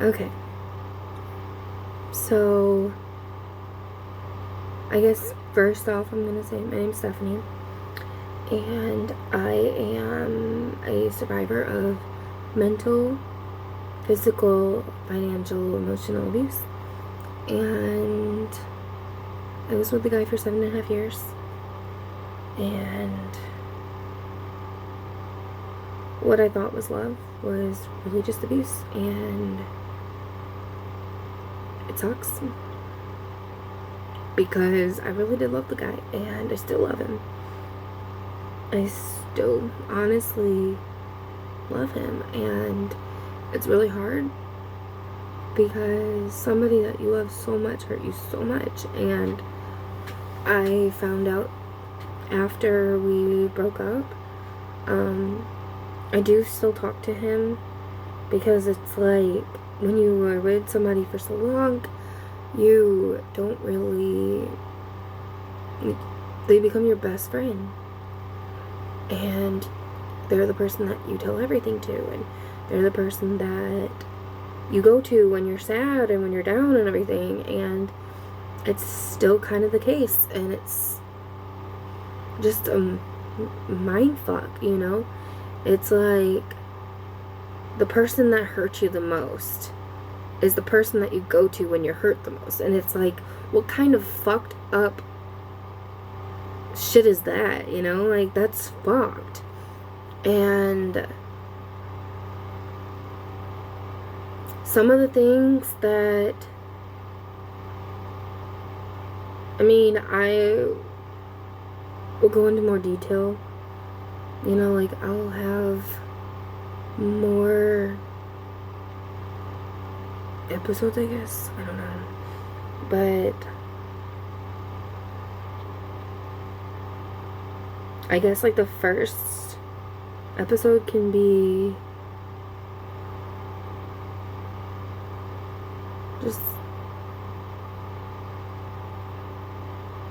Okay. So, I guess first off, I'm gonna say my name's Stephanie, and I am a survivor of mental, physical, financial, emotional abuse. And I was with the guy for 7.5 years, and what I thought was love was really just abuse, and it sucks because I really did love the guy, and I still love him. I still honestly love him, and it's really hard because somebody that you love so much hurt you so much. And I found out after we broke up, I do still talk to him, because it's like when you are with somebody for so long, you don't really, they become your best friend, and they're the person that you tell everything to, and they're the person that you go to when you're sad and when you're down and everything. And it's still kind of the case, and it's just a mind fuck, you know? It's like the person that hurts you the most is the person that you go to when you're hurt the most. And it's like, what kind of fucked up shit is that, you know? Like, that's fucked. And some of the things that, I mean, I will go into more detail. You know, like, I'll have more episodes, I guess. I don't know. But I guess, like, the first episode can be just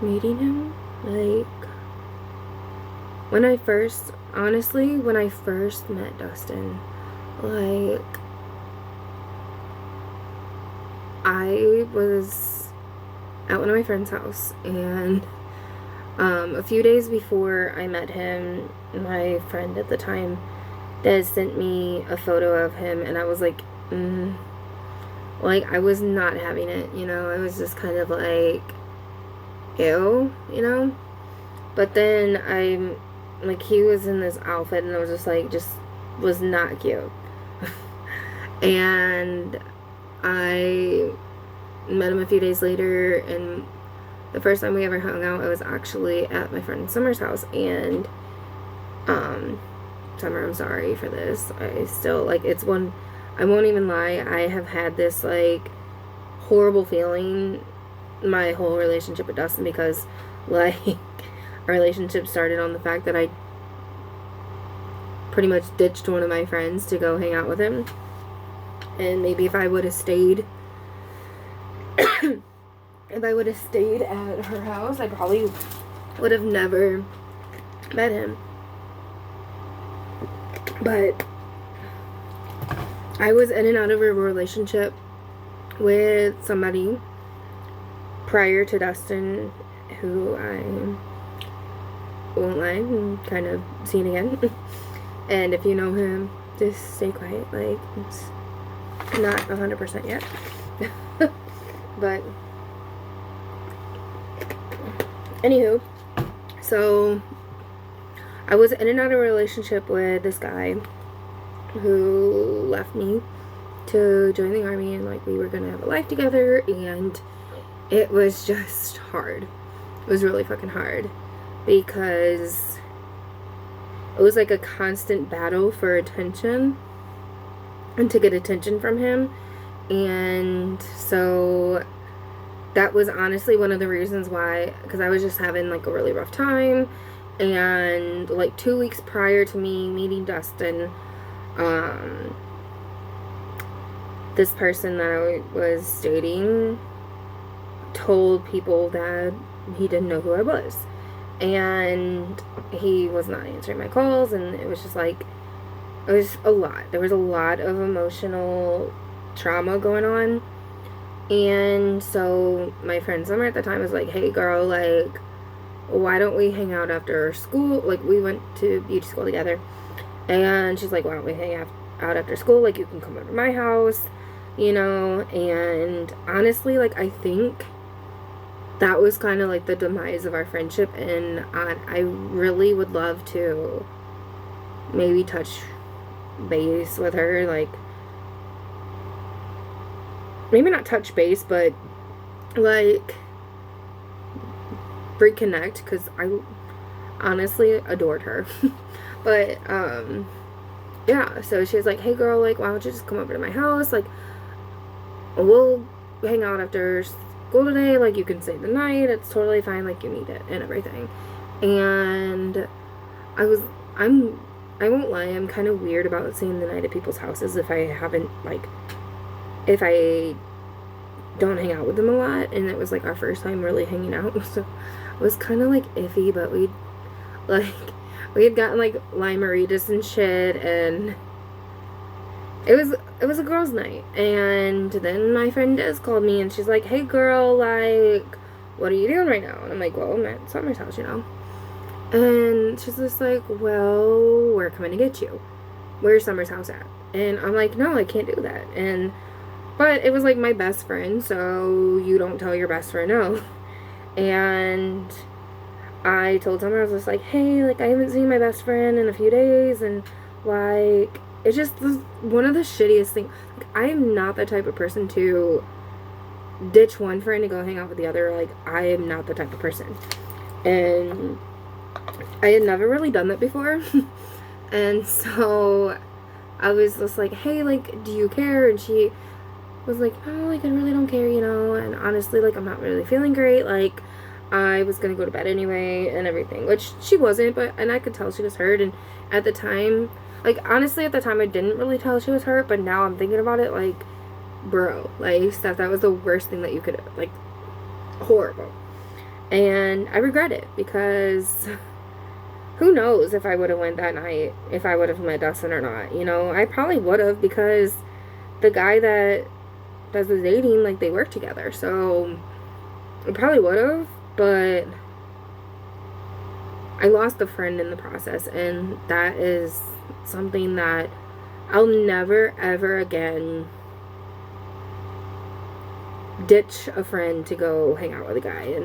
meeting him. Like, when I first met Dustin, like, I was at one of my friend's house, and a few days before I met him, my friend at the time, Des, sent me a photo of him, and I was like, like, I was not having it, you know? I was just kind of like, ew, you know? But then like, he was in this outfit, and I was just like, was not cute. And I met him a few days later, and the first time we ever hung out, I was actually at my friend Summer's house. And Summer, I'm sorry for this. I still, like, I won't even lie, I have had this, like, horrible feeling my whole relationship with Dustin, because, like, our relationship started on the fact that I pretty much ditched one of my friends to go hang out with him. And maybe if I would have stayed at her house, I probably would have never met him. But I was in and out of a relationship with somebody prior to Dustin, who I won't lie, I'm kind of seeing again. And if you know him, just stay quiet. Like, it's not 100% yet. But anywho, so I was in and out of a relationship with this guy who left me to join the army, and, like, we were gonna have a life together, and it was just hard. It was really fucking hard, because it was like a constant battle for attention and to get attention from him. And so that was honestly one of the reasons why, because I was just having, like, a really rough time. And, like, 2 weeks prior to me meeting Dustin, this person that I was dating told people that he didn't know who I was, and he was not answering my calls, and it was just like, it was a lot. There was a lot of emotional trauma going on. And so my friend Summer at the time was like, hey girl, like, why don't we hang out after school? Like, we went to beauty school together. And she's like, why don't we hang out after school? Like, you can come over to my house, you know? And honestly, like, I think that was kind of like the demise of our friendship. And I really would love to maybe touch base with her. Like, maybe not touch base, but like reconnect, because I honestly adored her. But yeah, so she was like, hey girl, like, why don't you just come over to my house, like, we'll hang out after school today, like, you can stay the night, it's totally fine, like, you need it and everything. And I won't lie, I'm kind of weird about staying the night at people's houses if I haven't, like, if I don't hang out with them a lot. And it was like our first time really hanging out, so it was kind of like iffy. But we had gotten like limeritas and shit, and it was a girls' night. And then my friend Des called me, and she's like, hey girl, like, what are you doing right now? And I'm like, well, I'm at Summer's house, you know. And she's just like, well, we're coming to get you. Where's Summer's house at? And I'm like, no, I can't do that. But it was like my best friend, so you don't tell your best friend no. And I told Summer, I was just like, hey, like, I haven't seen my best friend in a few days, and like, it's just one of the shittiest things. Like, I am not the type of person to ditch one friend to go hang out with the other. Like, I am not the type of person. And I had never really done that before. And so I was just like, hey, like, do you care? And she was like, no, like, I really don't care, you know. And honestly, like, I'm not really feeling great. Like, I was gonna go to bed anyway and everything, which she wasn't, and I could tell she was hurt. And at the time, like, honestly, at the time I didn't really tell she was hurt, but now I'm thinking about it, like, bro, like, Steph, that was the worst thing that you could, like, horrible. And I regret it, because who knows if I would have went that night, if I would have met Dustin or not, you know. I probably would have, because the guy that does the dating, like, they work together, so I probably would have. But I lost a friend in the process, and that is something that I'll never ever again ditch a friend to go hang out with a guy,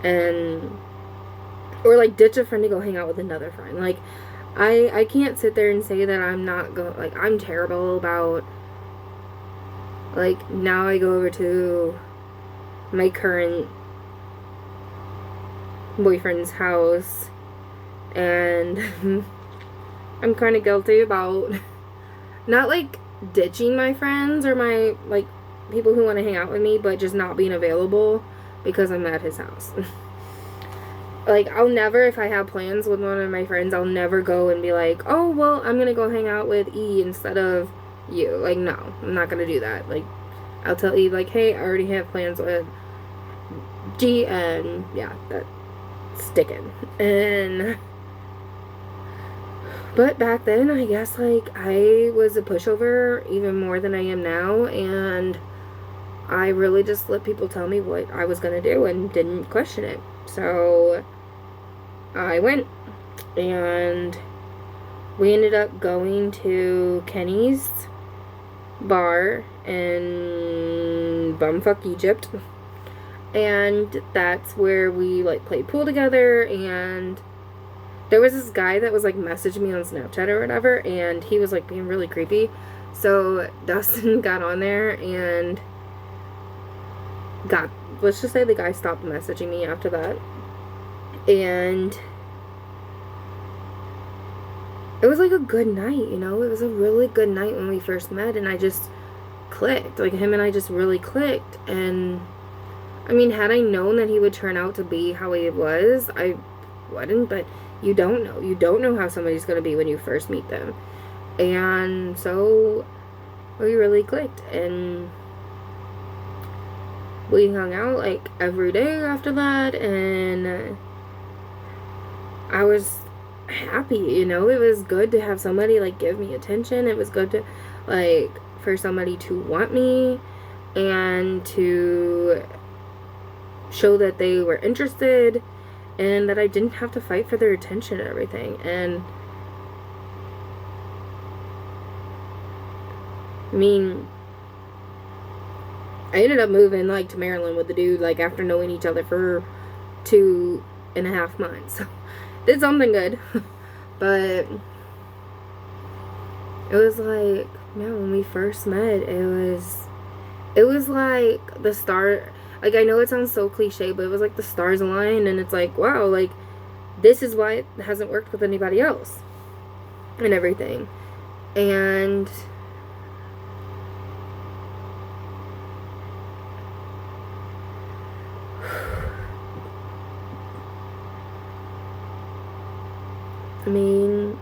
and or like ditch a friend to go hang out with another friend. Like, I can't sit there and say that I'm not like, I'm terrible about, like, now I go over to my current boyfriend's house, and I'm kind of guilty about not, like, ditching my friends or my, like, people who want to hang out with me, but just not being available because I'm at his house. Like, I'll never, if I have plans with one of my friends, I'll never go and be like, oh, well, I'm gonna go hang out with E instead of you. Like, no, I'm not gonna do that. Like, I'll tell E, like, hey, I already have plans with G, and yeah, that's sticking. But back then, I guess, like, I was a pushover even more than I am now, and I really just let people tell me what I was gonna do and didn't question it. So I went, and we ended up going to Kenny's bar in bumfuck Egypt. And that's where we, like, played pool together. And there was this guy that was, like, messaging me on Snapchat or whatever, and he was, like, being really creepy. So Dustin got on there and let's just say the guy stopped messaging me after that. And it was, like, a good night, you know. It was a really good night when we first met, and I just clicked. Like, him and I just really clicked. And I mean, had I known that he would turn out to be how he was, I wouldn't, but you don't know. You don't know how somebody's going to be when you first meet them. And so we really clicked, and we hung out, like, every day after that, and I was happy, you know. It was good to have somebody, like, give me attention. It was good to, like, for somebody to want me and to show that they were interested and that I didn't have to fight for their attention and everything. And I mean, I ended up moving like to Maryland with the dude like after knowing each other for 2.5 months. Did something good. But it was like, man, when we first met, it was like the star. Like, I know it sounds so cliche, but it was like the stars aligned, and it's like, wow, like, this is why it hasn't worked with anybody else and everything. And I mean,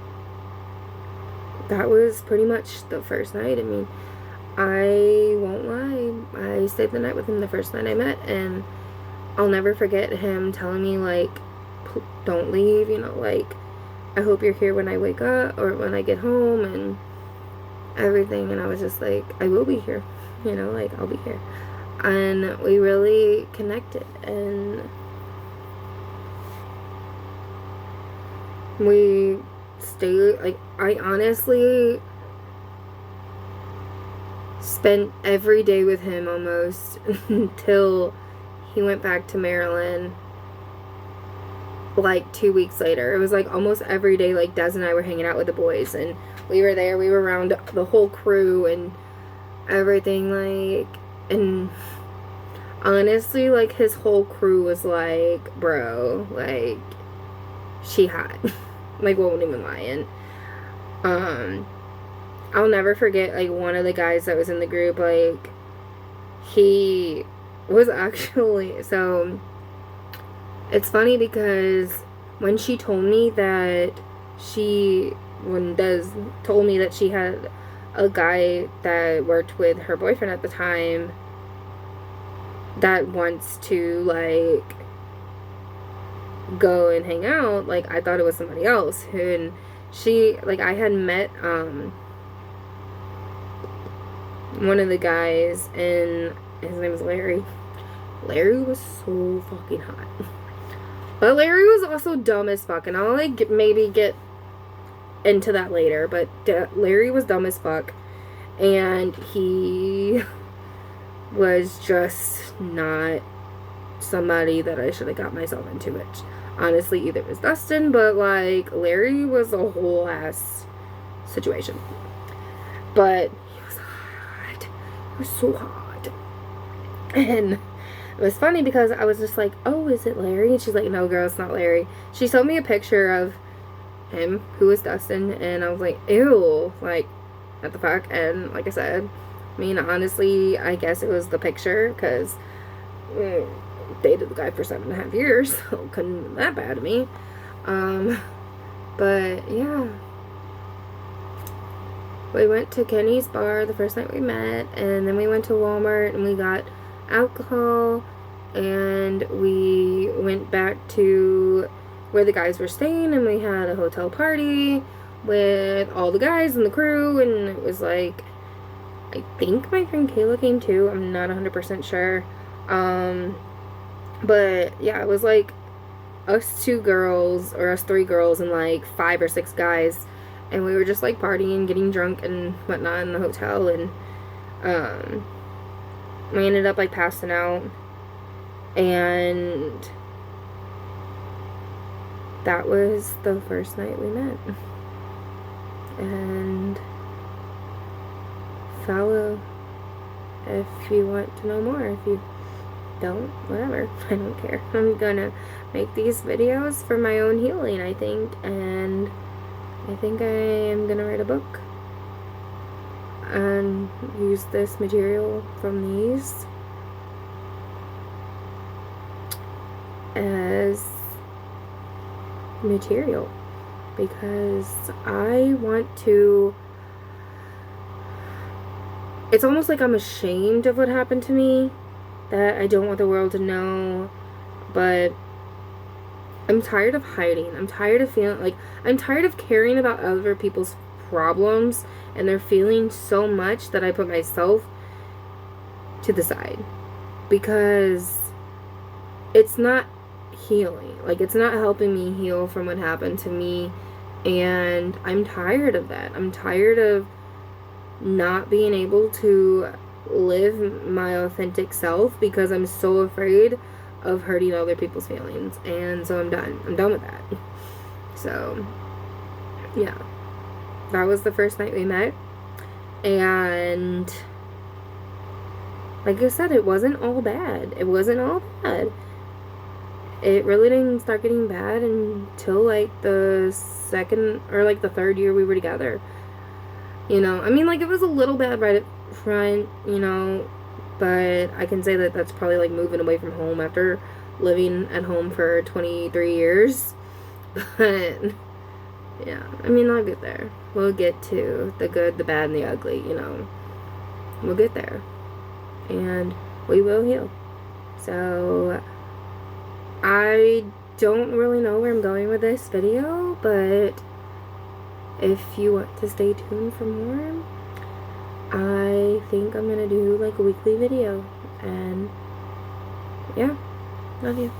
that was pretty much the first night. I mean, I won't lie, I stayed the night with him the first night I met, and I'll never forget him telling me, like, don't leave, you know, like, I hope you're here when I wake up, or when I get home, and everything. And I was just like, I will be here, you know, like, I'll be here. And we really connected, and we stayed, like, I honestly spent every day with him almost until he went back to Maryland like 2 weeks later. It was like almost every day, like, Des and I were hanging out with the boys, and we were there, we were around the whole crew and everything, like, and honestly, like, his whole crew was like, bro, like, she hot. Like, won't even lie. And I'll never forget, like, one of the guys that was in the group, like, he was actually, so, it's funny because when she told me that when Des told me that she had a guy that worked with her boyfriend at the time that wants to, like, go and hang out, like, I thought it was somebody else. And she, like, I had met, one of the guys, and his name was Larry. Larry was so fucking hot. But Larry was also dumb as fuck, and I'll, like, maybe get into that later, but Larry was dumb as fuck, and he was just not somebody that I should have got myself into it. Honestly, either it was Dustin, but, like, Larry was a whole ass situation. But he was hot. He was so hot. And it was funny because I was just like, oh, is it Larry? And she's like, no, girl, it's not Larry. She showed me a picture of him, who was Dustin, and I was like, ew, like, what the fuck? And like I said, I mean, honestly, I guess it was the picture, because dated the guy for 7.5 years, so couldn't have been that bad to me. But yeah, we went to Kenny's bar the first night we met, and then we went to Walmart and we got alcohol, and we went back to where the guys were staying, and we had a hotel party with all the guys and the crew, and it was like, I think my friend Kayla came too, I'm not 100% sure. But yeah, it was like us 2 girls, or us 3 girls, and like 5 or 6 guys, and we were just like partying, getting drunk and whatnot in the hotel, and we ended up like passing out, and that was the first night we met. And follow if you want to know more. If you don't, whatever, I don't care. I'm gonna make these videos for my own healing, I think, and I think I am gonna write a book and use this material from these as material, because I want to, it's almost like I'm ashamed of what happened to me, that I don't want the world to know, but I'm tired of hiding. I'm tired of feeling like, I'm tired of caring about other people's problems and they're feeling so much that I put myself to the side because it's not healing. Like, it's not helping me heal from what happened to me, and I'm tired of that. I'm tired of not being able to live my authentic self because I'm so afraid of hurting other people's feelings. And so I'm done. I'm done with that. So, yeah. That was the first night we met. And like I said, it wasn't all bad. It wasn't all bad. It really didn't start getting bad until like the second or like the third year we were together. You know, I mean, like, it was a little bad right up front, you know, but I can say that that's probably like moving away from home after living at home for 23 years. But yeah, I mean, I'll get there. We'll get to the good, the bad, and the ugly, you know. We'll get there. And we will heal. So I don't really know where I'm going with this video, but if you want to stay tuned for more, I think I'm gonna do like a weekly video. And yeah, love you.